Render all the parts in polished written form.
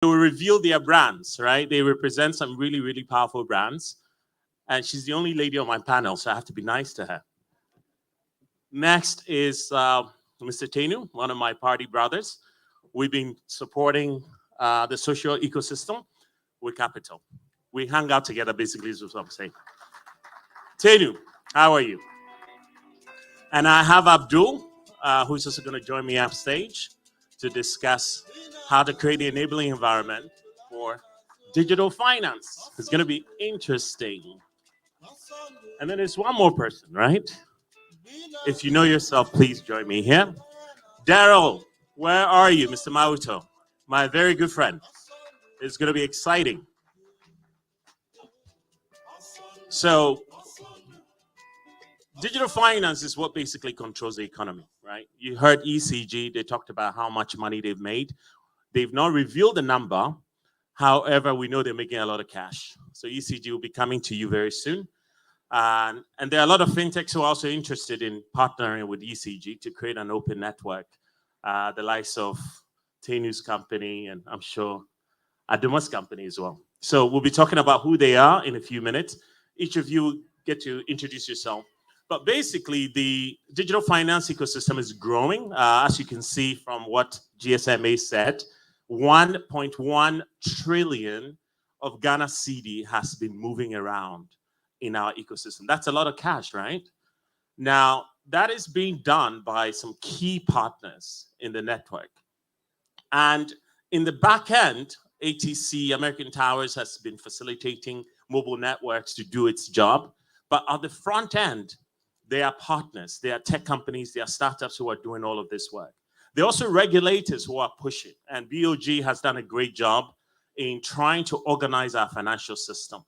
They will reveal their brands, right? They represent some really, really powerful brands. And she's the only lady on my panel, so I have to be nice to her. Next is Mr. Tenu, one of my party brothers. We've been supporting the social ecosystem with capital. We hang out together, basically, is what I'm saying. Tenu, how are you? And I have Abdul, who's also going to join me off stage to discuss how to create the enabling environment for digital finance. It's going to be interesting. And then there's one more person, right? If you know yourself, please join me here. Darryl, where are you, Mr. Mawutor? My very good friend. It's going to be exciting. So, digital finance is what basically controls the economy, right? You heard ECG, they talked about how much money they've made. They've not revealed the number. However, we know they're making a lot of cash. So ECG will be coming to you very soon. And there are a lot of fintechs who are also interested in partnering with ECG to create an open network. The likes of Tenu's company, and I'm sure Adoma's company as well. So we'll be talking about who they are in a few minutes. Each of you get to introduce yourself. But basically, the digital finance ecosystem is growing. As you can see from what GSMA said, 1.1 trillion of Ghana cedi has been moving around in our ecosystem. That's a lot of cash, right? Now, that is being done by some key partners in the network. And in the back end, ATC, American Towers, has been facilitating mobile networks to do its job. But at the front end, they are partners, they are tech companies, they are startups who are doing all of this work. There are also regulators who are pushing, and BOG has done a great job in trying to organize our financial system.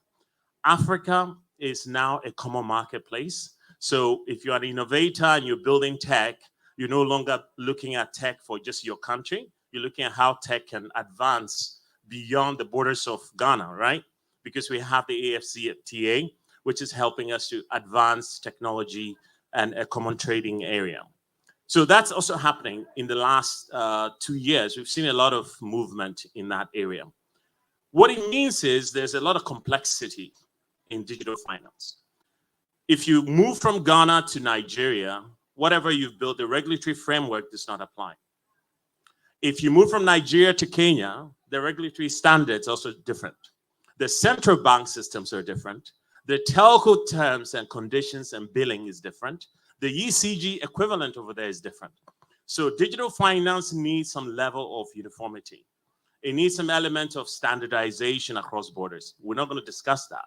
Africa is now a common marketplace. So if you're an innovator and you're building tech, you're no longer looking at tech for just your country. You're looking at how tech can advance beyond the borders of Ghana, right? Because we have the AFCFTA, which is helping us to advance technology and a common trading area. So that's also happening in the last 2 years. We've seen a lot of movement in that area. What it means is there's a lot of complexity in digital finance. If you move from Ghana to Nigeria, whatever you've built, the regulatory framework does not apply. If you move from Nigeria to Kenya, the regulatory standards are also different. The central bank systems are different. The telco terms and conditions and billing is different. The ECG equivalent over there is different. So digital finance needs some level of uniformity. It needs some element of standardization across borders. We're not going to discuss that.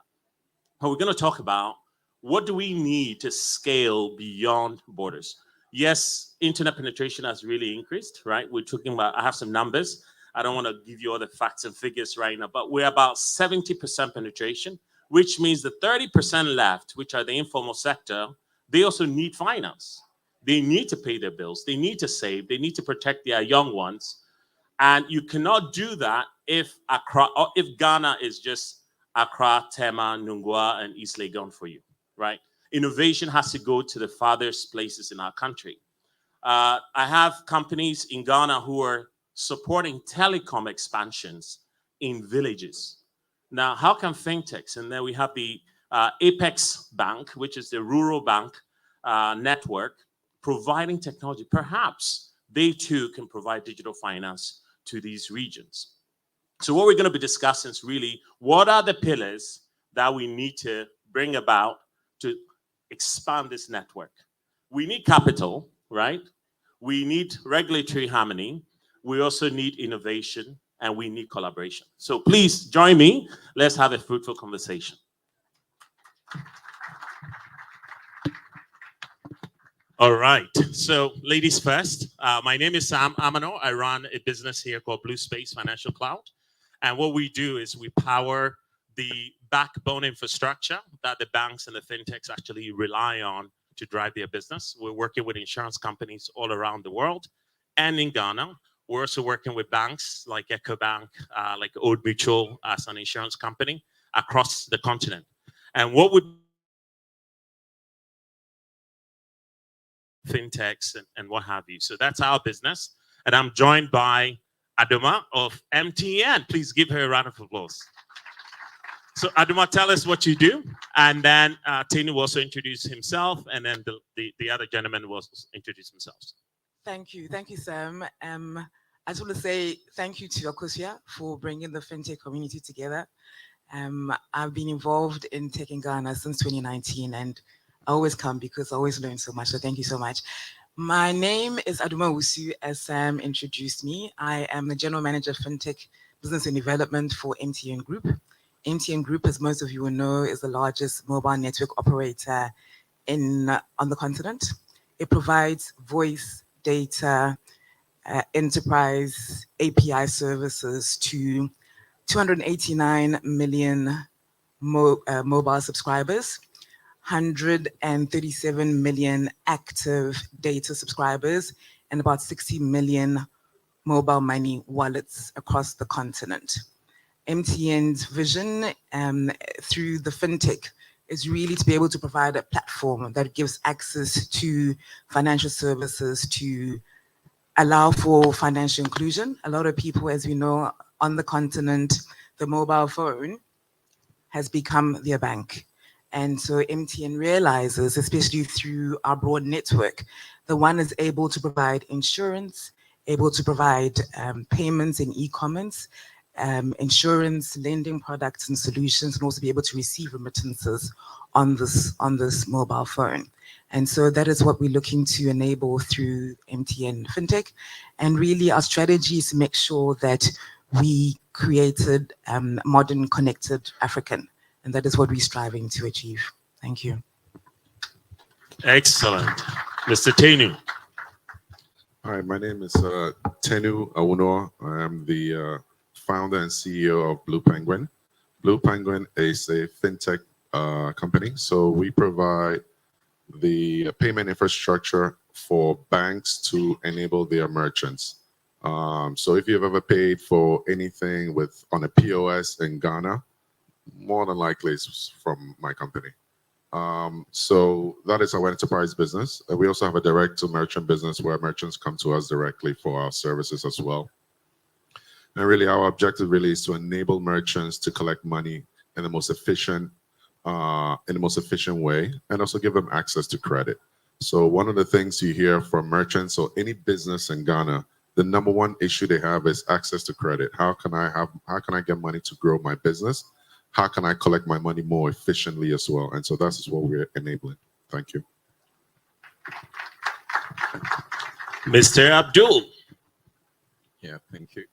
But we're going to talk about what do we need to scale beyond borders. Yes, internet penetration has really increased, right? We're talking about, I have some numbers. I don't want to give you all the facts and figures right now, but we're about 70% penetration, which means the 30% left, which are the informal sector, they also need finance. They need to pay their bills. They need to save. They need to protect their young ones. And you cannot do that if Accra, or if Ghana is just Accra, Tema, Nungwa, and East Legon for you, right? Innovation has to go to the farthest places in our country. I have companies in Ghana who are supporting telecom expansions in villages. Now, how can fintechs, and then we have the Apex Bank, which is the rural bank network, providing technology. Perhaps they too can provide digital finance to these regions. So what we're going to be discussing is really what are the pillars that we need to bring about to expand this network. We need capital, right? We need regulatory harmony. We also need innovation, and we need collaboration. So please join me. Let's have a fruitful conversation. All right. So ladies first, my name is Sam Amanor. I run a business here called BlueSPACE Financial Cloud. And what we do is we power the backbone infrastructure that the banks and the fintechs actually rely on to drive their business. We're working with insurance companies all around the world and in Ghana. We're also working with banks like EcoBank, like Old Mutual as an insurance company across the continent. And what would fintechs and what have you. So that's our business. And I'm joined by Adoma of MTN. Please give her a round of applause. So Adoma, tell us what you do, and then Tenu will also introduce himself, and then the other gentleman will introduce themselves. Thank you, Sam. I just want to say thank you to Akosia for bringing the fintech community together. I've been involved in tech in Ghana since 2019, and I always come because I always learn so much. So thank you so much. My name is Owusu, as Sam introduced me. I am the General Manager of Fintech Business and Development for MTN Group. MTN Group, as most of you will know, is the largest mobile network operator on the continent. It provides voice, data, enterprise API services to 289 million mobile subscribers, 137 million active data subscribers, and about 60 million mobile money wallets across the continent. MTN's vision through the fintech is really to be able to provide a platform that gives access to financial services to allow for financial inclusion. A lot of people, as we know, on the continent, the mobile phone has become their bank. And so MTN realizes, especially through our broad network, the one is able to provide insurance, able to provide payments in e-commerce, insurance, lending products and solutions, and also be able to receive remittances on this mobile phone. And so that is what we're looking to enable through MTN FinTech. And really our strategy is to make sure that we created modern connected African. And that is what we're striving to achieve. Thank you. Excellent. Mr. Tenu. Hi, my name is Tenu Awoonor. I am the founder and CEO of Blue Penguin. Blue Penguin is a fintech company. So we provide the payment infrastructure for banks to enable their merchants. So if you've ever paid for anything on a POS in Ghana, more than likely it's from my company. So that is our enterprise business. We also have a direct to merchant business where merchants come to us directly for our services as well. And really our objective really is to enable merchants to collect money in the most efficient way, and also give them access to credit. So one of the things you hear from merchants or any business in Ghana, the number one issue they have is access to credit. How can I get money to grow my business? How can I collect my money more efficiently as well? And so that's what we're enabling. Thank you. Mr. Abdul. Yeah, thank you.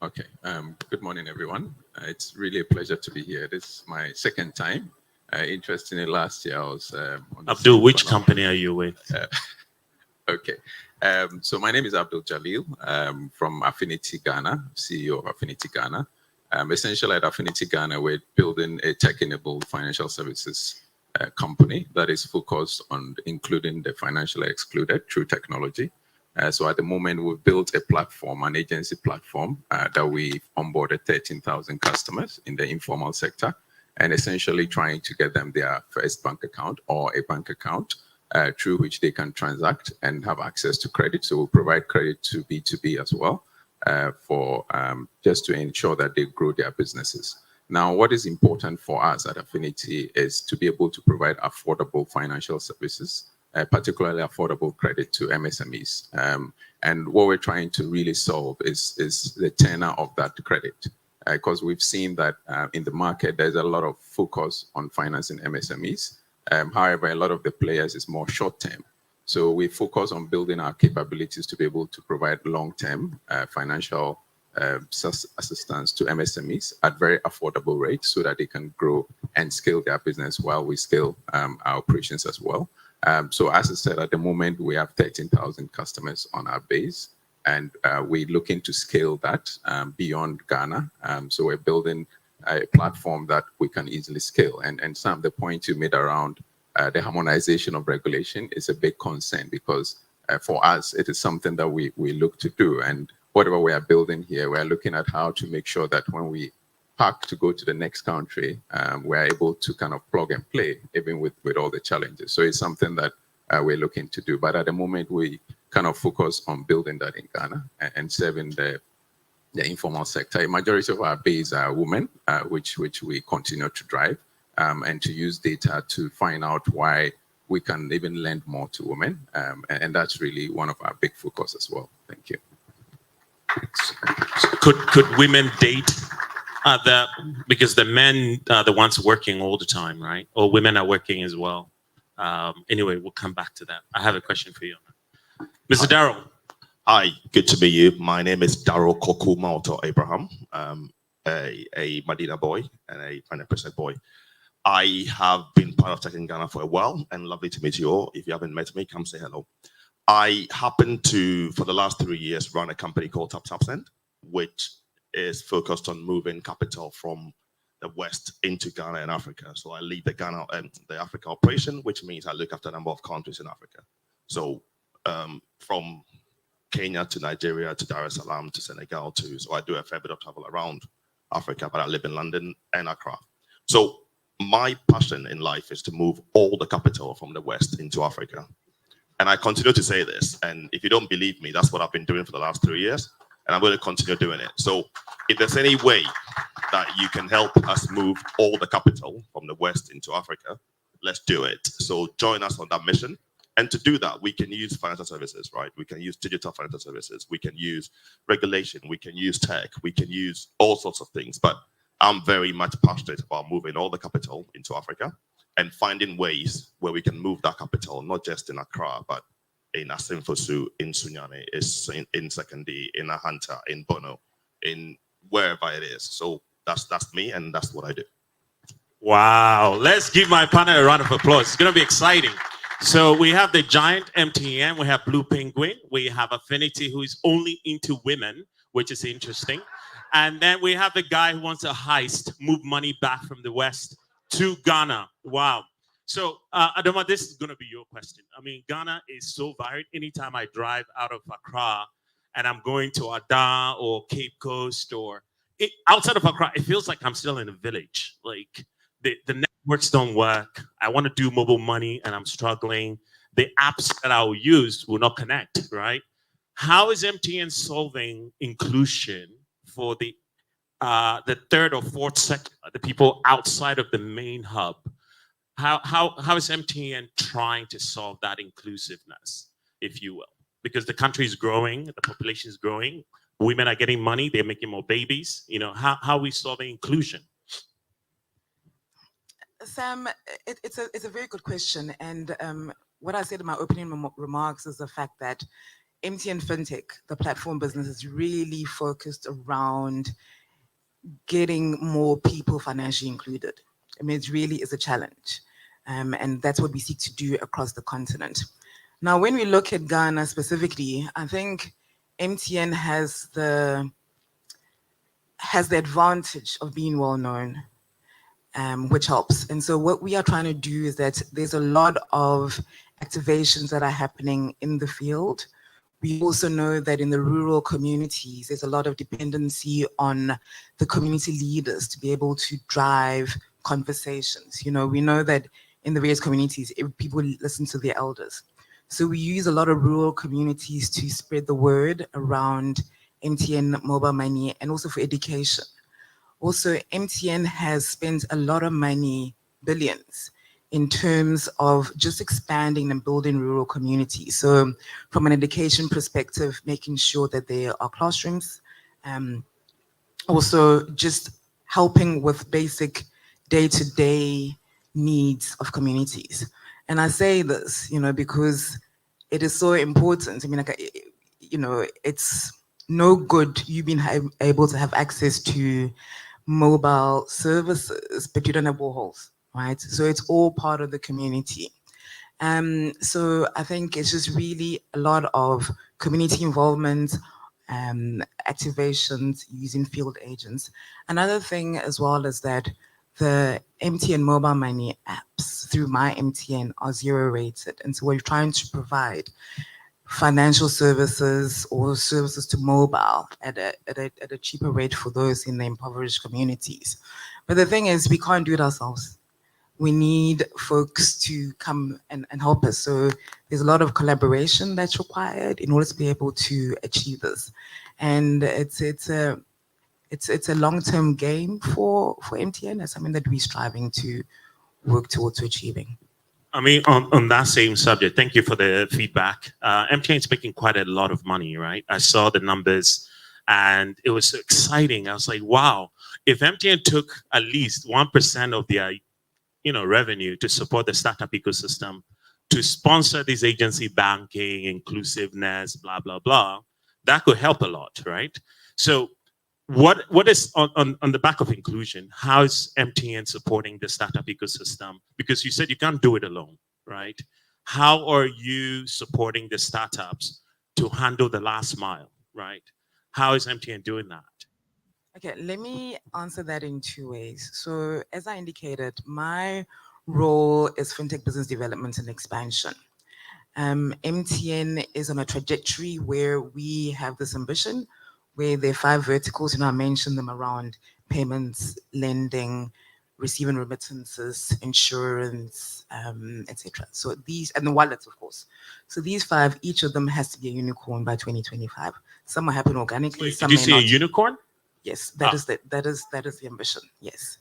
Okay. Good morning, everyone. It's really a pleasure to be here. This is my second time. Interestingly, last year I was Abdul, which company are you with? Okay. So my name is Abdul-Jaleel from Affinity Ghana, CEO of Affinity Ghana. Essentially at Affinity Ghana, we're building a tech-enabled financial services company that is focused on including the financially excluded through technology. So at the moment, we've built a platform, an agency platform that we've onboarded 13,000 customers in the informal sector, and essentially trying to get them their first bank account or a bank account through which they can transact and have access to credit. So we'll provide credit to B2B as well for just to ensure that they grow their businesses. Now, what is important for us at Affinity is to be able to provide affordable financial services, particularly affordable credit to MSMEs. And what we're trying to really solve is the tenor of that credit. Because we've seen that in the market, there's a lot of focus on financing MSMEs. However, a lot of the players is more short-term. So we focus on building our capabilities to be able to provide long-term financial assistance to MSMEs at very affordable rates so that they can grow and scale their business while we scale our operations as well. So as I said, at the moment, we have 13,000 customers on our base, and we're looking to scale that beyond Ghana. So we're building a platform that we can easily scale. And some of the points you made around the harmonization of regulation is a big concern because for us, it is something that we look to do. And whatever we are building here, we are looking at how to make sure that when we pack to go to the next country, we're able to kind of plug and play, even with all the challenges. So it's something that we're looking to do. But at the moment, we kind of focus on building that in Ghana and serving the informal sector. A majority of our base are women, which we continue to drive, and to use data to find out why we can even lend more to women. And that's really one of our big focus as well. Thank you. Could women date because the men are the ones working all the time, right? Or women are working as well. Anyway, we'll come back to that. I have a question for you. Mr. Darryl. Hi, good to meet you. My name is Darryl Koku Mawutor Abraham, a Medina boy and a Finance President boy. I have been part of Tech in Ghana for a while, and lovely to meet you all. If you haven't met me, come say hello. I happen to, for the last 3 years, run a company called Taptap, which is focused on moving capital from the West into Ghana and Africa. So I lead the Ghana and the Africa operation, which means I look after a number of countries in Africa. So from Kenya to Nigeria to Dar es Salaam to Senegal so I do a fair bit of travel around Africa, but I live in London and Accra. So my passion in life is to move all the capital from the West into Africa. And I continue to say this, and if you don't believe me, that's what I've been doing for the last 3 years, and I'm going to continue doing it. So if there's any way that you can help us move all the capital from the West into Africa, let's do it. So join us on that mission. And to do that, we can use financial services, right? We can use digital financial services. We can use regulation. We can use tech. We can use all sorts of things. But I'm very much passionate about moving all the capital into Africa and finding ways where we can move that capital, not just in Accra, but in Asinfosu, in Sunyani, in Sekondi, in Ahanta, in Bono, in wherever it is. So that's me, and that's what I do. Wow. Let's give my panel a round of applause. It's going to be exciting. So we have the giant MTN, we have Blue Penguin, we have Affinity, who is only into women, which is interesting. And then we have the guy who wants a heist, move money back from the West to Ghana. Wow. So Adoma, this is going to be your question. I mean, Ghana is so varied. Anytime I drive out of Accra and I'm going to Ada or Cape Coast or outside of Accra, it feels like I'm still in a village. Like the networks don't work. I want to do mobile money and I'm struggling. The apps that I'll use will not connect, right? How is MTN solving inclusion for the third or fourth sector, the people outside of the main hub? How is MTN trying to solve that inclusiveness, if you will? Because the country is growing, the population is growing, women are getting money, they're making more babies. You know, how are we solving inclusion? Sam, it's a very good question. And what I said in my opening remarks is the fact that MTN FinTech, the platform business, is really focused around getting more people financially included. I mean, it really is a challenge. And that's what we seek to do across the continent. Now, when we look at Ghana specifically, I think MTN has the advantage of being well known, which helps. And so what we are trying to do is that there's a lot of activations that are happening in the field. We also know that in the rural communities, there's a lot of dependency on the community leaders to be able to drive conversations. You know, we know that in the various communities, people listen to their elders. So we use a lot of rural communities to spread the word around MTN mobile money and also for education. Also, MTN has spent a lot of money, billions, in terms of just expanding and building rural communities. So from an education perspective, making sure that there are classrooms, also just helping with basic day-to-day needs of communities. And I say this, you know, because it is so important. I mean, like, you know, it's no good you being able to have access to mobile services, but you don't have boreholes, right? So it's all part of the community. So I think it's just really a lot of community involvement, activations using field agents. Another thing as well is that the MTN mobile money apps through My MTN are 0 rated. And so we're trying to provide financial services or services to mobile at a cheaper rate for those in the impoverished communities. But the thing is, we can't do it ourselves. We need folks to come and help us. So there's a lot of collaboration that's required in order to be able to achieve this. And it's a long-term game for MTN. It's something that we're striving to work towards achieving. I mean, on that same subject, thank you for the feedback. MTN is making quite a lot of money, right? I saw the numbers and it was so exciting. I was like, wow, if MTN took at least 1% of their revenue to support the startup ecosystem, to sponsor this agency banking, inclusiveness, blah, blah, blah, that could help a lot, right? So what is on the back of inclusion? How is MTN supporting the startup ecosystem? Because you said you can't do it alone, right? How are you supporting the startups to handle the last mile, right? How is MTN doing that? Okay, let me answer that in two ways. So as I indicated, my role is fintech business development and expansion. MTN is on a trajectory where we have this ambition, where there are 5 verticals, I mentioned them around payments, lending, receiving remittances, insurance, etc. So these, and the wallets, of course. So these 5, each of them has to be a unicorn by 2025. Some will happen organically, Wait, some did you may say not. a unicorn? Yes, that is the ambition. Yes,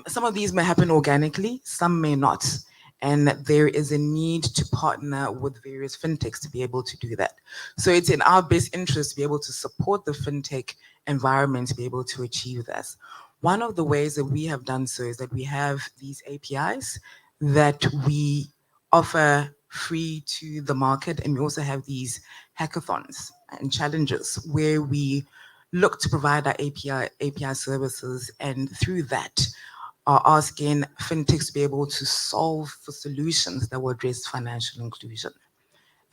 some of these may happen organically, some may not, and there is a need to partner with various fintechs to be able to do that. So it's in our best interest to be able to support the fintech environment to be able to achieve this. One of the ways that we have done so is that we have these APIs that we offer free to the market, and we also have these hackathons and challenges where we look to provide our API services, and through that are asking fintechs to be able to solve for solutions that will address financial inclusion.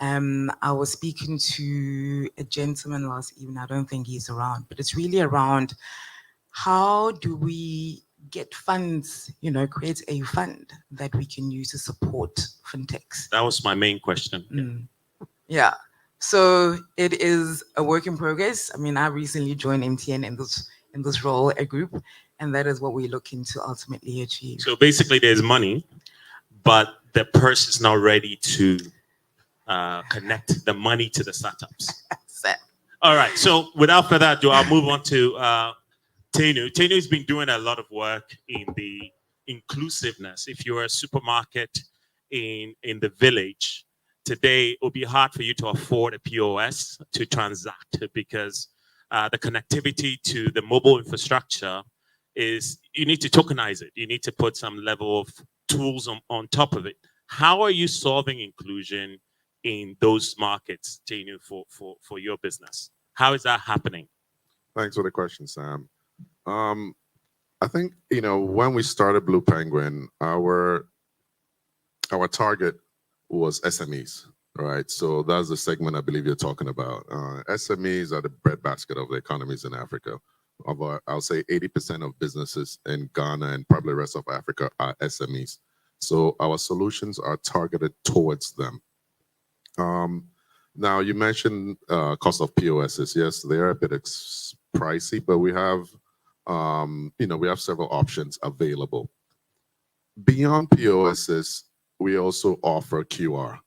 I was speaking to a gentleman last evening, I don't think he's around, but it's really around how do we get funds, create a fund that we can use to support fintechs. That was my main question. Yeah. So it is a work in progress. I mean, I recently joined MTN in this role, a group, and that is what we're looking to ultimately achieve. So basically, there's money, but the purse is not ready to connect the money to the startups. All right. So without further ado, I'll move on to Tenu. Tenu's been doing a lot of work in the inclusiveness. If you're a supermarket in the village, today it will be hard for you to afford a POS to transact because the connectivity to the mobile infrastructure is, you need to tokenize it. You need to put some level of tools on top of it. How are you solving inclusion in those markets, Tenu, for your business? How is that happening? Thanks for the question, Sam. I think, when we started Blue Penguin, our target was SMEs, right? So that's the segment I believe you're talking about. SMEs are the breadbasket of the economies in Africa. I'll say 80% of businesses in Ghana and probably the rest of Africa are SMEs. So our solutions are targeted towards them. Now you mentioned cost of POSs. Yes, they are a bit pricey, but we have, we have several options available. Beyond POSs, we also offer QR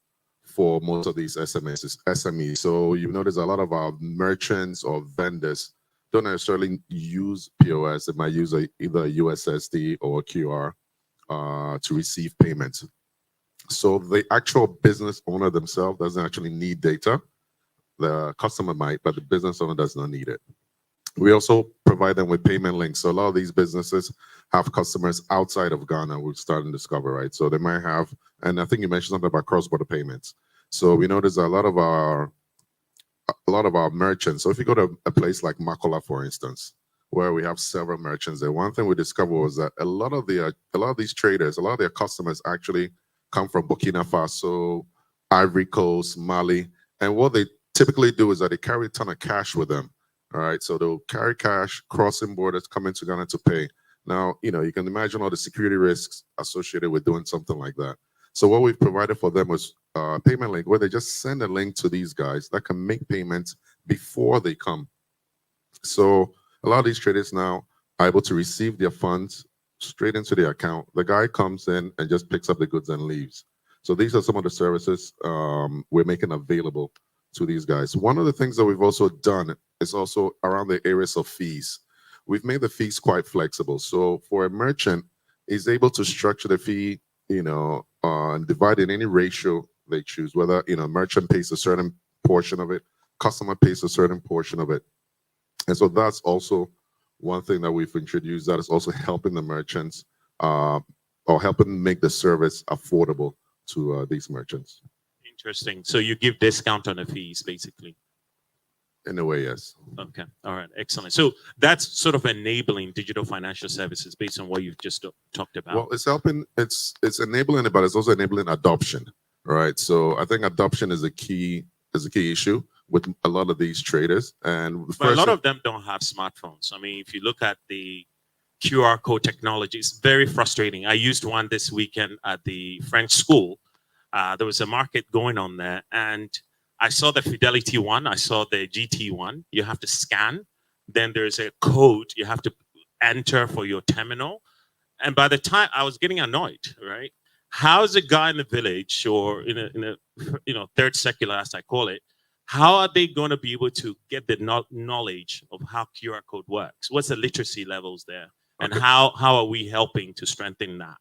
for most of these SMEs. So you notice a lot of our merchants or vendors don't necessarily use POS. They might use either a USSD or QR to receive payments. So the actual business owner themselves doesn't actually need data. The customer might, but the business owner does not need it. We also provide them with payment links. So a lot of these businesses have customers outside of Ghana. We've started to discover, right? So they might have, and I think you mentioned something about cross-border payments. So we notice a lot of our merchants. So if you go to a place like Makola, for instance, where we have several merchants there, one thing we discovered was that a lot of these traders, a lot of their customers actually come from Burkina Faso, Ivory Coast, Mali, and what they typically do is that they carry a ton of cash with them. All right, so they'll carry cash crossing borders, coming to Ghana to pay. Now, you can imagine all the security risks associated with doing something like that. So what we've provided for them was a payment link where they just send a link to these guys that can make payments before they come. So a lot of these traders now are able to receive their funds straight into their account. The guy comes in and just picks up the goods and leaves. So these are some of the services we're making available to these guys. One of the things that we've also done is also around the areas of fees. We've made the fees quite flexible. So for a merchant, is able to structure the fee, and divide in any ratio they choose, whether, merchant pays a certain portion of it, customer pays a certain portion of it. And so that's also one thing that we've introduced that is also helping the merchants or helping make the service affordable to these merchants. Interesting. So you give discount on the fees, basically. In a way, yes. Okay. All right. Excellent. So that's sort of enabling digital financial services based on what you've just talked about. Well, it's helping. It's enabling it, but it's also enabling adoption, right? So I think adoption is a key issue with a lot of these traders, and but a lot of them don't have smartphones. I mean, if you look at the QR code technology, it's very frustrating. I used one this weekend at the French school. There was a market going on there, and I saw the Fidelity one. I saw the GT one. You have to scan. Then there's a code you have to enter for your terminal. And by the time I was getting annoyed, right? How's a guy in the village or in a third secular, as I call it, how are they going to be able to get the knowledge of how QR code works? What's the literacy levels there? And how are we helping to strengthen that?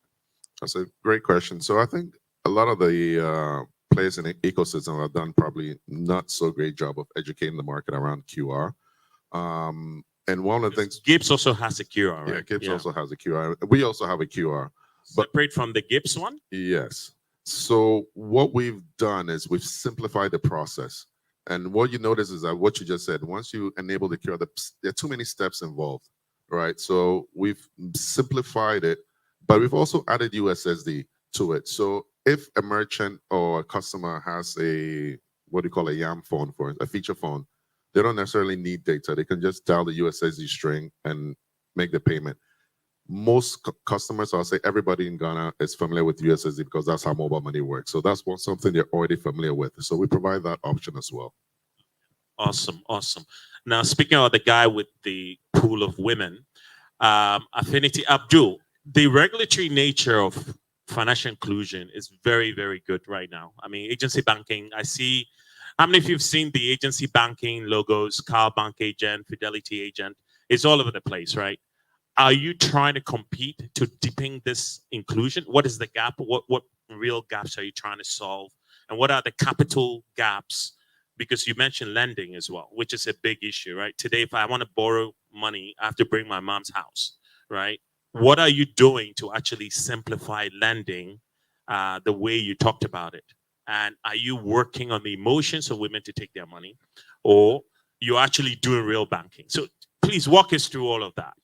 That's a great question. So I think a lot of the players in the ecosystem have done probably not so great job of educating the market around QR. And one of the things Gibbs also has a QR, right? Yeah, Gibbs also has a QR. We also have a QR. But separate from the Gibbs one? Yes. So what we've done is we've simplified the process. And what you notice is that what you just said, once you enable the QR, there are too many steps involved, right? So we've simplified it, but we've also added USSD to it. So if a merchant or a customer has a, what do you call a YAM phone, for a feature phone, they don't necessarily need data. They can just dial the USSD string and make the payment. Most customers, I'll say everybody in Ghana is familiar with USSD because that's how mobile money works. So that's something they're already familiar with. So we provide that option as well. Awesome, awesome. Now, speaking of the guy with the pool of women, Affinity, Abdul, the regulatory nature of financial inclusion is very, very good right now. I mean, agency banking, I see, how many of you have seen the agency banking logos, Car Bank agent, Fidelity agent? It's all over the place, right? Are you trying to compete to deepen this inclusion? What is the gap? What real gaps are you trying to solve? And what are the capital gaps? Because you mentioned lending as well, which is a big issue, right? Today, if I want to borrow money, I have to bring my mom's house, right? What are you doing to actually simplify lending the way you talked about it? And are you working on the emotions of women to take their money? Or you're actually doing real banking? So please walk us through all of that,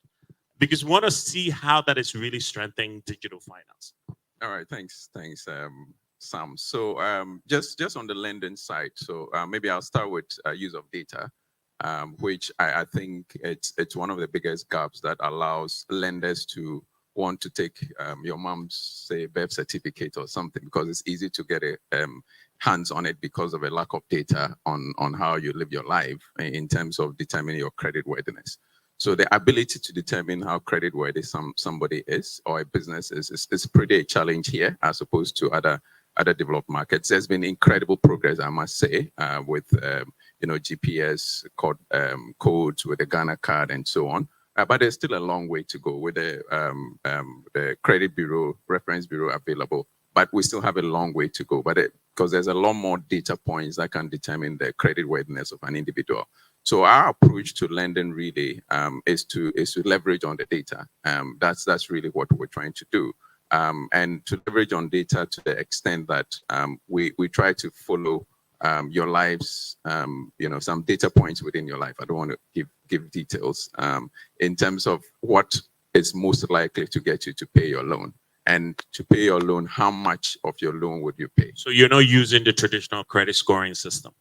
because we want to see how that is really strengthening digital finance. All right, thanks, Sam. So just on the lending side, so maybe I'll start with use of data, which I think it's one of the biggest gaps that allows lenders to want to take your mom's, say, birth certificate or something, because it's easy to get a hands on it because of a lack of data on how you live your life in terms of determining your credit worthiness. So the ability to determine how creditworthy somebody is or a business is pretty a challenge here as opposed to other developed markets. There's been incredible progress, I must say, with GPS codes, with the Ghana card and so on. But there's still a long way to go with the credit bureau, reference bureau available. But we still have a long way to go. But because there's a lot more data points that can determine the creditworthiness of an individual. So our approach to lending really is to leverage on the data. That's really what we're trying to do, and to leverage on data to the extent that we try to follow your lives, some data points within your life. I don't want to give details in terms of what is most likely to get you to pay your loan. And to pay your loan, how much of your loan would you pay? So you're not using the traditional credit scoring system?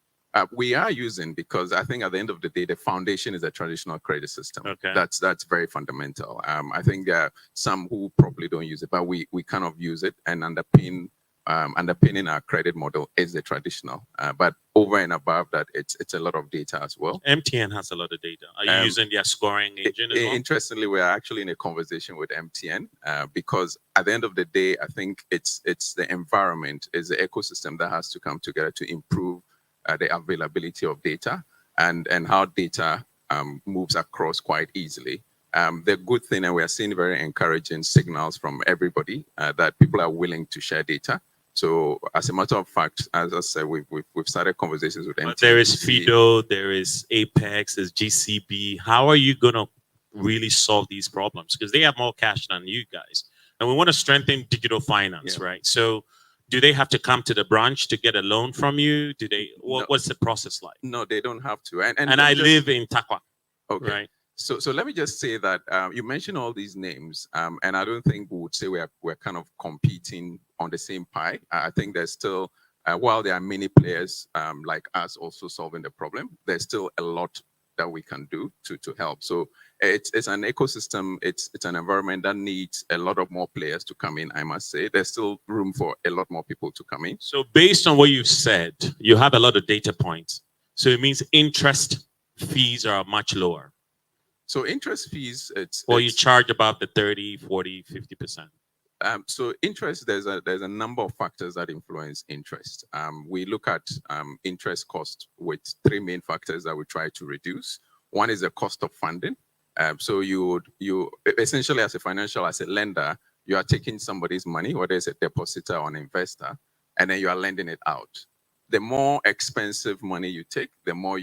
We are using, because I think at the end of the day, the foundation is a traditional credit system. Okay. That's very fundamental. I think there are some who probably don't use it, but we kind of use it and underpin underpinning our credit model is the traditional. But over and above that, it's a lot of data as well. MTN has a lot of data. Are you using their scoring engine as well? Interestingly, we are actually in a conversation with MTN because at the end of the day, I think it's the environment, is the ecosystem that has to come together to improve the availability of data and how data moves across quite easily. The good thing, and we are seeing very encouraging signals from everybody that people are willing to share data. So, as a matter of fact, as I said, we've started conversations with MTN. There is Fido, there is Apex, there's GCB. How are you going to really solve these problems? Because they have more cash than you guys, and we want to strengthen digital finance, right? So, do they have to come to the branch to get a loan from you? Do they? What's the process like? No, they don't have to. And I live in Takwa. Okay. Right. So let me just say that you mentioned all these names, and I don't think we would say we're kind of competing on the same pie. I think there's still, while there are many players like us also solving the problem, there's still a lot that we can do to help. So it's an ecosystem, it's an environment that needs a lot of more players to come in, I must say. There's still room for a lot more people to come in. So based on what you've said, you have a lot of data points. So it means interest fees are much lower. So interest fees, you charge about the 30, 40, 50%. So interest, there's a number of factors that influence interest. We look at interest cost with three main factors that we try to reduce. One is the cost of funding. So you essentially, as a lender, you are taking somebody's money, whether it's a depositor or an investor, and then you are lending it out. The more expensive money you take, the more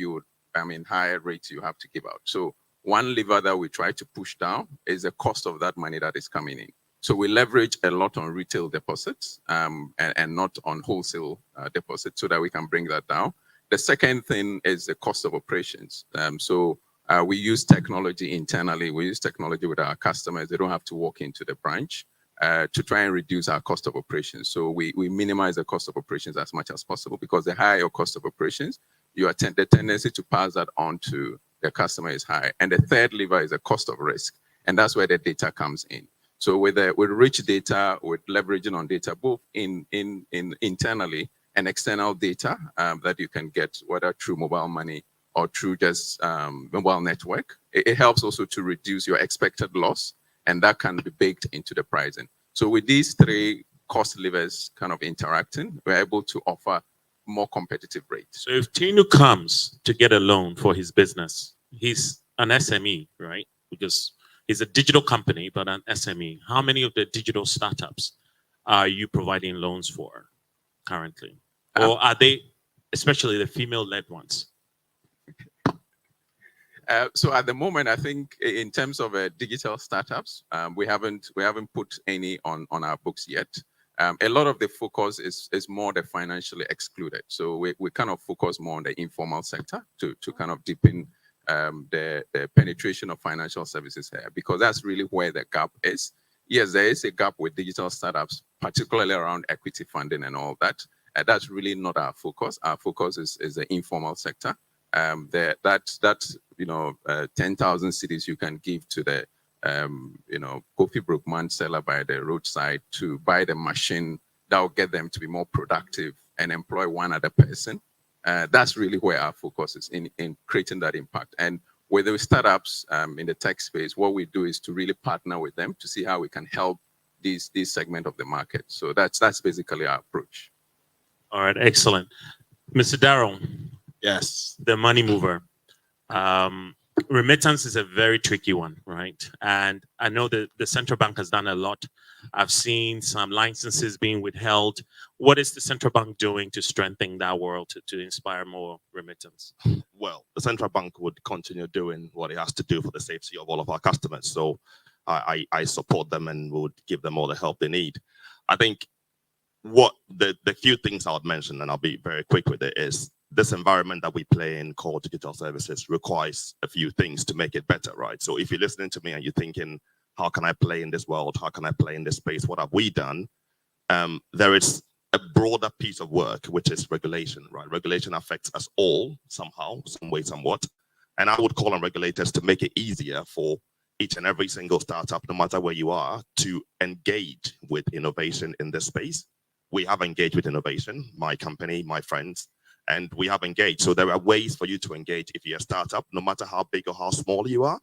higher rates you have to give out. So one lever that we try to push down is the cost of that money that is coming in. So we leverage a lot on retail deposits and not on wholesale deposits so that we can bring that down. The second thing is the cost of operations. We use technology internally. We use technology with our customers. They don't have to walk into the branch to try and reduce our cost of operations. So we minimize the cost of operations as much as possible, because the higher your cost of operations, the tendency to pass that on to the customer is high. And the third lever is the cost of risk. And that's where the data comes in. So with rich data, with leveraging on data, both in internally and external data that you can get, whether through mobile money or through just mobile network, it helps also to reduce your expected loss. And that can be baked into the pricing. So with these three cost levers kind of interacting, we're able to offer more competitive rates. So if Tenu comes to get a loan for his business, he's an SME, right? Because he's a digital company, but an SME. How many of the digital startups are you providing loans for currently? Or are they, especially the female-led ones? So at the moment, I think in terms of digital startups, we haven't put any on our books yet. A lot of the focus is more the financially excluded. So we kind of focus more on the informal sector to kind of deepen the penetration of financial services here, because that's really where the gap is. Yes, there is a gap with digital startups, particularly around equity funding and all that. That's really not our focus. Our focus is the informal sector. 10,000 cities you can give to the coffee brook man seller by the roadside to buy the machine that will get them to be more productive and employ one other person. That's really where our focus is in creating that impact. And with the startups in the tech space, what we do is to really partner with them to see how we can help this segment of the market. So that's basically our approach. All right, excellent. Mr. Darryl. Yes. The money mover. Remittance is a very tricky one, right? And I know that the central bank has done a lot. I've seen some licenses being withheld. What is the central bank doing to strengthen that world to inspire more remittance? Well, the central bank would continue doing what it has to do for the safety of all of our customers. So I support them and would give them all the help they need. I think what the few things I would mention, and I'll be very quick with it, is this environment that we play in called digital services requires a few things to make it better, right? So if you're listening to me and you're thinking, how can I play in this world? How can I play in this space? What have we done? There is a broader piece of work, which is regulation, right? Regulation affects us all somehow, some way, somewhat. And I would call on regulators to make it easier for each and every single startup, no matter where you are, to engage with innovation in this space. we have engaged with innovation, my company, my friends, and we have engaged. So there are ways for you to engage if you're a startup, no matter how big or how small you are.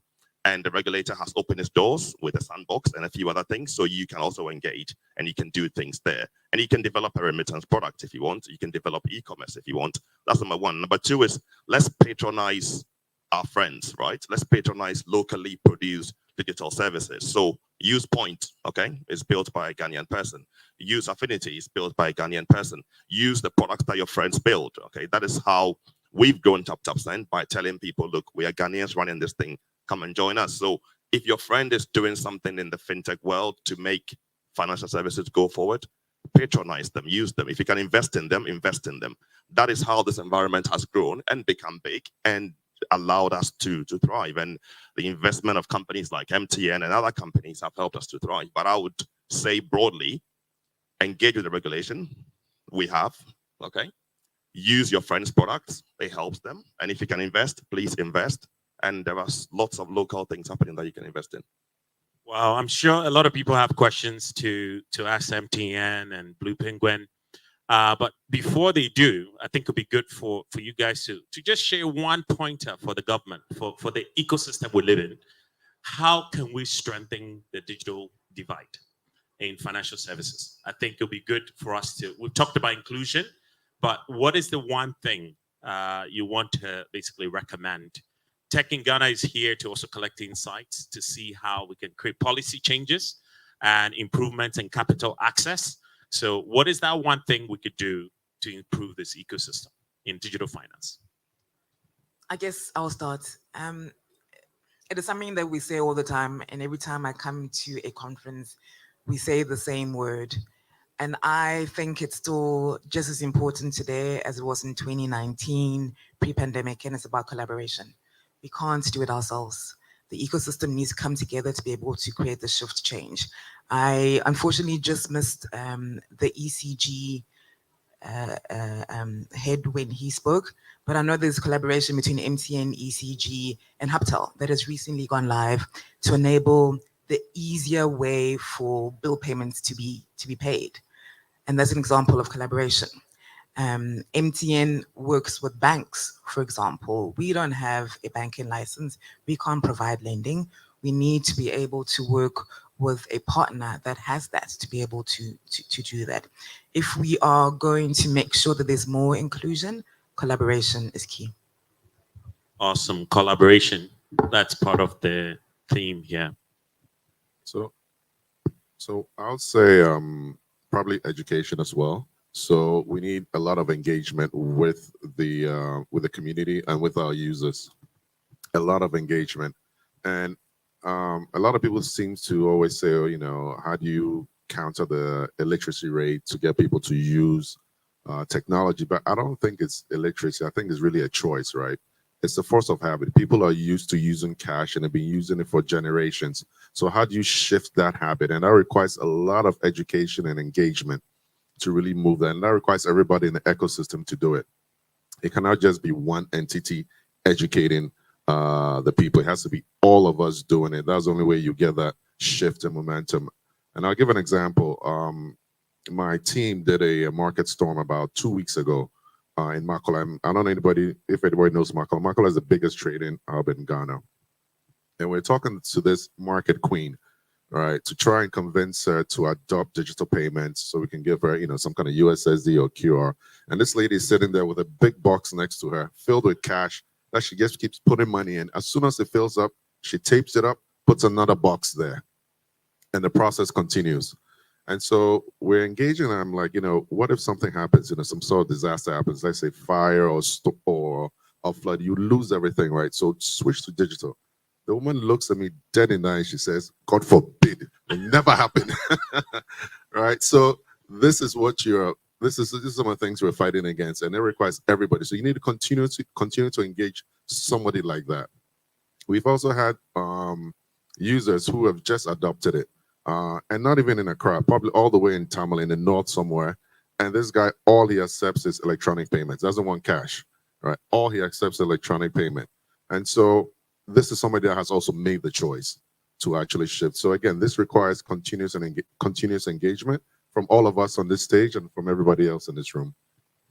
And the regulator has opened its doors with a sandbox and a few other things. So you can also engage and you can do things there. And you can develop a remittance product if you want. You can develop e-commerce if you want. That's number one. Number two is let's patronize our friends, right? Let's patronize locally produced digital services. So Use Point, okay, is built by a Ghanaian person. Use Affinity is built by a Ghanaian person. Use the products that your friends build, okay? That is how we've grown Taptap by telling people, look, we are Ghanaians running this thing. Come and join us. So if your friend is doing something in the fintech world to make financial services go forward, patronize them, use them. If you can invest in them, invest in them. That is how this environment has grown and become big and allowed us to thrive. And the investment of companies like MTN and other companies have helped us to thrive. But I would say broadly, engage with the regulation. We have, okay? Use your friends' products. It helps them. And if you can invest, please invest. And there are lots of local things happening that you can invest in. Well, I'm sure a lot of people have questions to ask MTN and Blue Penguin. But before they do, I think it'll be good for you guys to just share one pointer for the government, for the ecosystem we live in. How can we strengthen the digital divide in financial services? I think it'll be good for us to, we've talked about inclusion, but what is the one thing you want to basically recommend? Tech in Ghana is here to also collect insights to see how we can create policy changes and improvements in capital access. So what is that one thing we could do to improve this ecosystem in digital finance? I guess I'll start. It is something that we say all the time, and every time I come to a conference, we say the same word. And I think it's still just as important today as it was in 2019, pre-pandemic, and it's about collaboration. We can't do it ourselves. The ecosystem needs to come together to be able to create the shift change. I unfortunately just missed the ECG head when he spoke, but I know there's collaboration between MTN, ECG, and Hubtel that has recently gone live to enable the easier way for bill payments to be paid. And that's an example of collaboration. MTN works with banks, for example. We don't have a banking license. We can't provide lending. We need to be able to work with a partner that has that to be able to do that. If we are going to make sure that there's more inclusion, collaboration is key. Awesome. Collaboration. That's part of the theme here. So I'll say probably education as well. So we need a lot of engagement with the community and with our users. A lot of engagement, and a lot of people seem to always say, oh, you know, how do you counter the illiteracy rate to get people to use technology? But I don't think it's illiteracy. I think it's really a choice, right? It's a force of habit. People are used to using cash and have been using it for generations. So how do you shift that habit? And that requires a lot of education and engagement to really move that. And that requires everybody in the ecosystem to do it. It cannot just be one entity educating the people. It has to be all of us doing it. That's the only way you get that shift in momentum. And I'll give an example. My team did a market storm about 2 weeks ago in Makola. I don't know if anybody knows Makola. Makola is the biggest trading hub in Ghana. And we're talking to this market queen, right, to try and convince her to adopt digital payments so we can give her, you know, some kind of USSD or QR. And this lady is sitting there with a big box next to her filled with cash that she just keeps putting money in. As soon as it fills up, she tapes it up, puts another box there, and the process continues. And so we're engaging. And I'm like, you know, what if something happens, you know, some sort of disaster happens, let's say fire or flood, you lose everything, right? So switch to digital. The woman looks at me dead in the eye and she says, God forbid, it will never happen. Right? So this is what this is some of the things we're fighting against, and it requires everybody. So you need to continue to engage somebody like that. We've also had users who have just adopted it, and not even in Accra, probably all the way in Tamil in the north somewhere. And this guy, all he accepts is electronic payments. Doesn't want cash, right? All he accepts is electronic payment. And so this is somebody that has also made the choice to actually shift. So again, this requires continuous engagement from all of us on this stage and from everybody else in this room.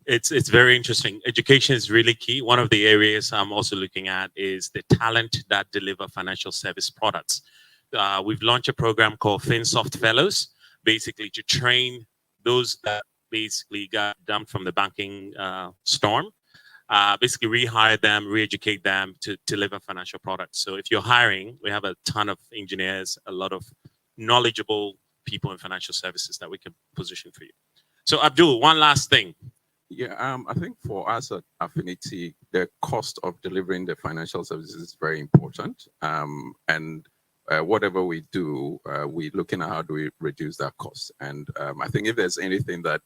It's very interesting. Education is really key. One of the areas I'm also looking at is the talent that deliver financial service products. We've launched a program called FinSoft Fellows, basically to train those that basically got dumped from the banking storm. Basically rehire them, re-educate them to deliver financial products. So if you're hiring, we have a ton of engineers, a lot of knowledgeable people in financial services that we can position for you. So Abdul, one last thing. Yeah, I think for us at Affinity, the cost of delivering the financial services is very important. And whatever we do, we're looking at how do we reduce that cost. And I think if there's anything that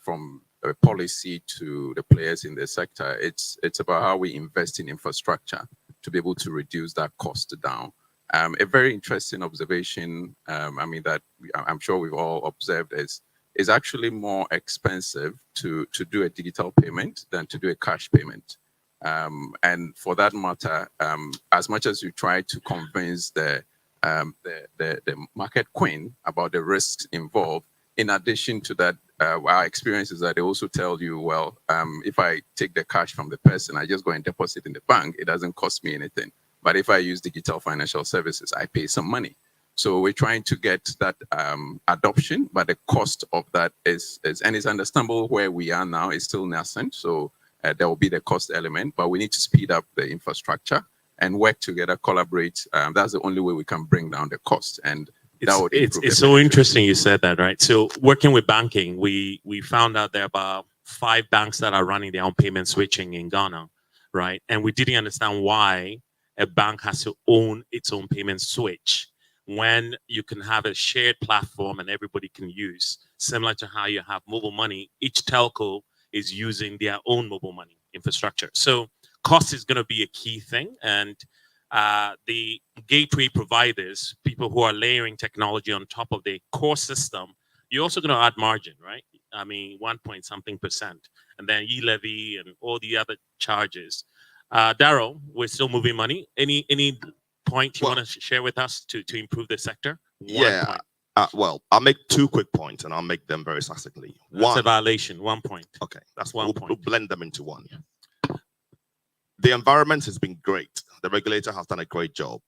from a policy to the players in the sector, it's about how we invest in infrastructure to be able to reduce that cost down. A very interesting observation, I mean, that I'm sure we've all observed is actually more expensive to do a digital payment than to do a cash payment. And for that matter, as much as you try to convince the market queen about the risks involved, in addition to that, our experience is that they also tell you, well, if I take the cash from the person, I just go and deposit in the bank, it doesn't cost me anything. But if I use digital financial services, I pay some money. So we're trying to get that adoption, but the cost of that is and it's understandable where we are now is still nascent. So there will be the cost element, but we need to speed up the infrastructure and work together, collaborate. That's the only way we can bring down the cost. And it's so interesting you said that, right? So working with banking, we found out there are about 5 banks that are running their own payment switching in Ghana, right? And we didn't understand why a bank has to own its own payment switch when you can have a shared platform and everybody can use, similar to how you have mobile money. Each telco is using their own mobile money infrastructure. So cost is going to be a key thing. And the gateway providers, people who are layering technology on top of the core system, you're also going to add margin, right? I mean, 1% and then e-levy and all the other charges. Darryl, we're still moving money. Any point you want to share with us to improve the sector? Well, I'll make 2 quick points and I'll make them very succinctly. That's a violation. 1 point. Okay, that's one we'll, point. We'll blend them into one. The environment has been great. The regulator has done a great job.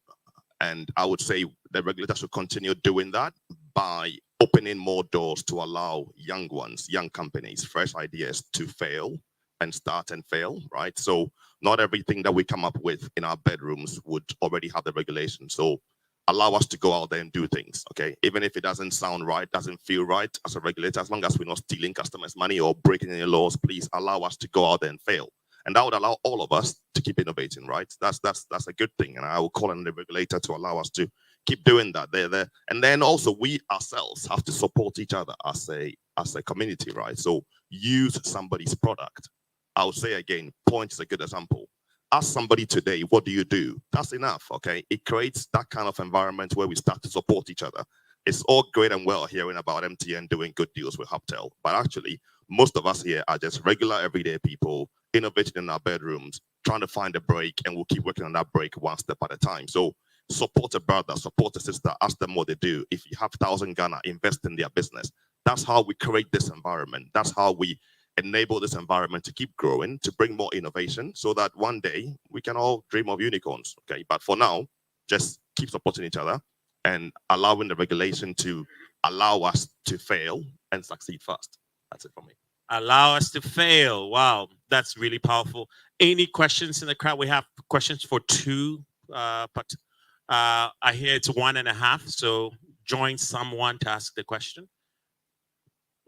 And I would say the regulator should continue doing that by opening more doors to allow young ones, young companies, fresh ideas to fail and start and fail, right? So not everything that we come up with in our bedrooms would already have the regulation. So allow us to go out there and do things, okay? Even if it doesn't sound right, doesn't feel right as a regulator, as long as we're not stealing customers' money or breaking any laws, please allow us to go out there and fail. And that would allow all of us to keep innovating, right? That's a good thing. And I will call on the regulator to allow us to keep doing that. And then also we ourselves have to support each other as a community, right? So use somebody's product. I'll say again, Point is a good example. Ask somebody today, what do you do? That's enough, okay? It creates that kind of environment where we start to support each other. It's all great and well hearing about MTN doing good deals with Hubtel, but actually, most of us here are just regular, everyday people, innovating in our bedrooms, trying to find a break, and we'll keep working on that break one step at a time. So support a brother, support a sister, ask them what they do. If you have 1,000 Ghana, invest in their business. That's how we create this environment. That's how we enable this environment to keep growing, to bring more innovation, so that one day we can all dream of unicorns, okay? But for now, just keep supporting each other and allowing the regulation to allow us to fail and succeed first. That's it for me. Allow us to fail. Wow, that's really powerful. Any questions in the crowd? We have questions for 2, but I hear it's 1.5. So join someone to ask the question.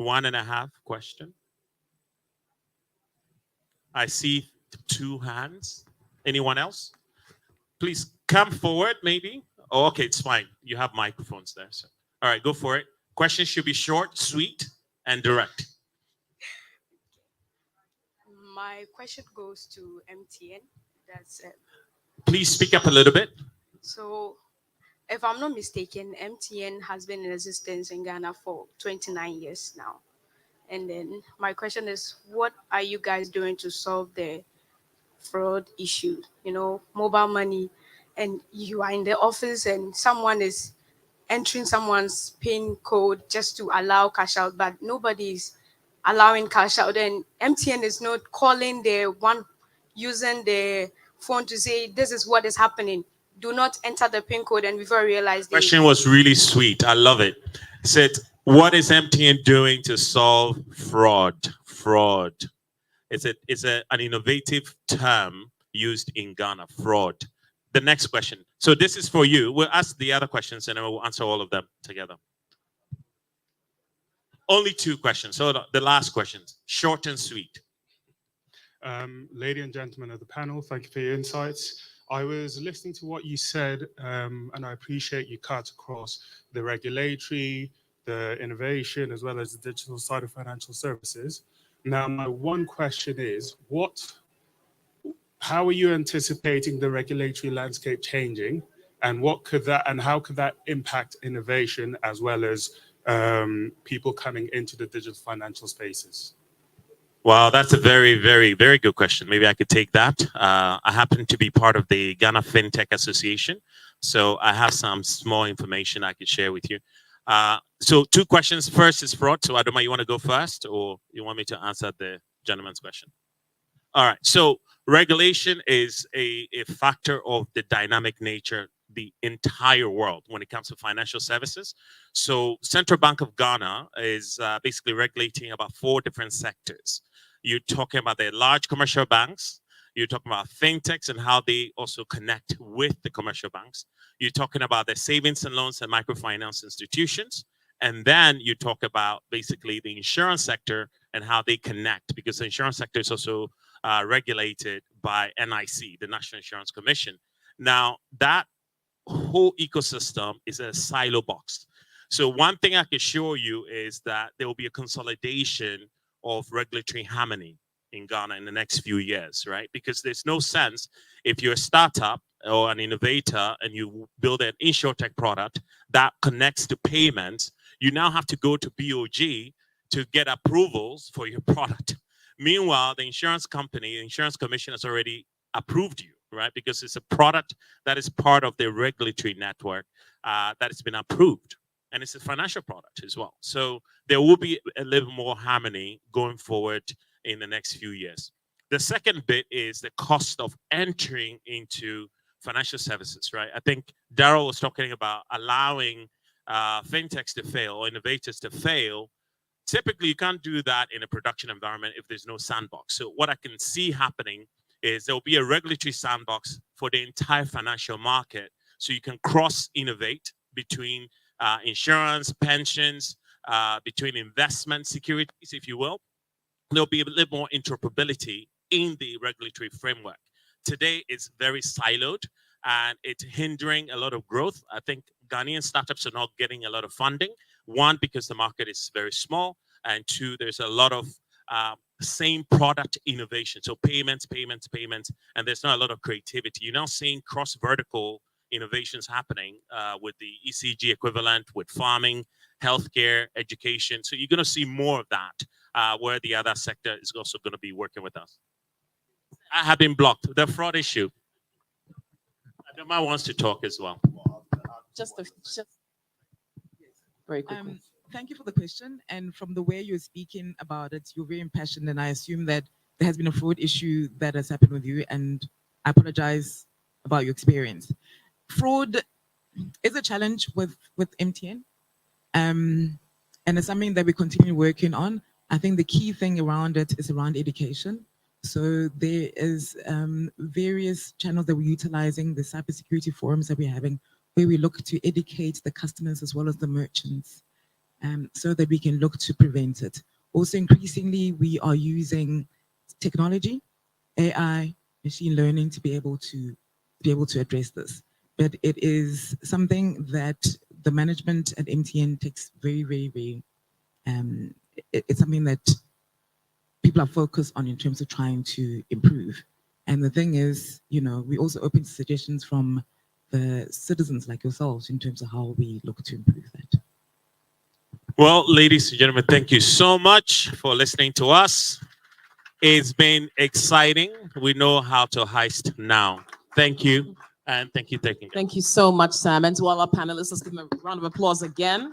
1.5 question. I see 2 hands. Anyone else? Please come forward, maybe. Oh, okay, it's fine. You have microphones there. So. All right, go for it. Questions should be short, sweet, and direct. My question goes to MTN. That's it. Please speak up a little bit. So, if I'm not mistaken, MTN has been in existence in Ghana for 29 years now. And then my question is, what are you guys doing to solve the fraud issue? You know, mobile money, and you are in the office and someone is entering someone's PIN code just to allow cash out, but nobody's allowing cash out. And MTN is not calling the one using the phone to say, this is what is happening. Do not enter the PIN code. And we've already realized the Question was really sweet. I love it. Said, what is MTN doing to solve fraud? Fraud. It's an innovative term used in Ghana, fraud. The next question. So this is for you. We'll ask the other questions and then we'll answer all of them together. Only 2 questions. So the last questions, short and sweet. Ladies and gentlemen of the panel, thank you for your insights. I was listening to what you said, and I appreciate you cut across the regulatory, the innovation, as well as the digital side of financial services. Now, my one question is, how are you anticipating the regulatory landscape changing, and how could that impact innovation as well as people coming into the digital financial spaces? Wow, that's a very, very, very good question. Maybe I could take that. I happen to be part of the Ghana FinTech Association, so I have some small information I could share with you. So 2 questions. First is fraud. So Adoma, you want to go first, or you want me to answer the gentleman's question? All right. So regulation is a factor of the dynamic nature, the entire world when it comes to financial services. So Central Bank of Ghana is basically regulating about 4 different sectors. You're talking about the large commercial banks. You're talking about fintechs and how they also connect with the commercial banks. You're talking about the savings and loans and microfinance institutions. And then you talk about basically the insurance sector and how they connect, because the insurance sector is also regulated by NIC, the National Insurance Commission. Now, that whole ecosystem is a silo box. So one thing I can assure you is that there will be a consolidation of regulatory harmony in Ghana in the next few years, right? Because there's no sense if you're a startup or an innovator and you build an insurtech product that connects to payments, you now have to go to BOG to get approvals for your product. Meanwhile, the insurance company, the insurance commission has already approved you, right? Because it's a product that is part of the regulatory network that has been approved. And it's a financial product as well. So there will be a little more harmony going forward in the next few years. The second bit is the cost of entering into financial services, right? I think Darryl was talking about allowing fintechs to fail or innovators to fail. Typically, you can't do that in a production environment if there's no sandbox. So what I can see happening is there will be a regulatory sandbox for the entire financial market. So you can cross-innovate between insurance, pensions, between investment securities, if you will. There'll be a little more interoperability in the regulatory framework. Today, it's very siloed and it's hindering a lot of growth. I think Ghanaian startups are not getting a lot of funding. 1, because the market is very small, and 2, there's a lot of same product innovation. So payments, and there's not a lot of creativity. You're now seeing cross-vertical innovations happening with the ECG equivalent, with farming, healthcare, education. So you're going to see more of that, where the other sector is also going to be working with us. I have been blocked. The fraud issue. Adoma wants to talk as well. Just very quickly. Thank you for the question. And from the way you're speaking about it, you're very impassioned, and I assume that there has been a fraud issue that has happened with you, and I apologize about your experience. Fraud is a challenge with MTN, and it's something that we continue working on. I think the key thing around it is around education. So there is various channels that we're utilizing, the cybersecurity forums that we're having, where we look to educate the customers as well as the merchants, so that we can look to prevent it. Also, increasingly, we are using technology, AI, machine learning to be able to address this. But it is something that the management at MTN takes very, very, very. It's something that people are focused on in terms of trying to improve. And the thing is, we also open to suggestions from the citizens like yourselves in terms of how we look to improve that. Well, ladies and gentlemen, thank you so much for listening to us. It's been exciting. We know how to heist now. Thank you. And thank you, taking. Thank you so much, Sam. And to all our panelists, let's give them a round of applause again.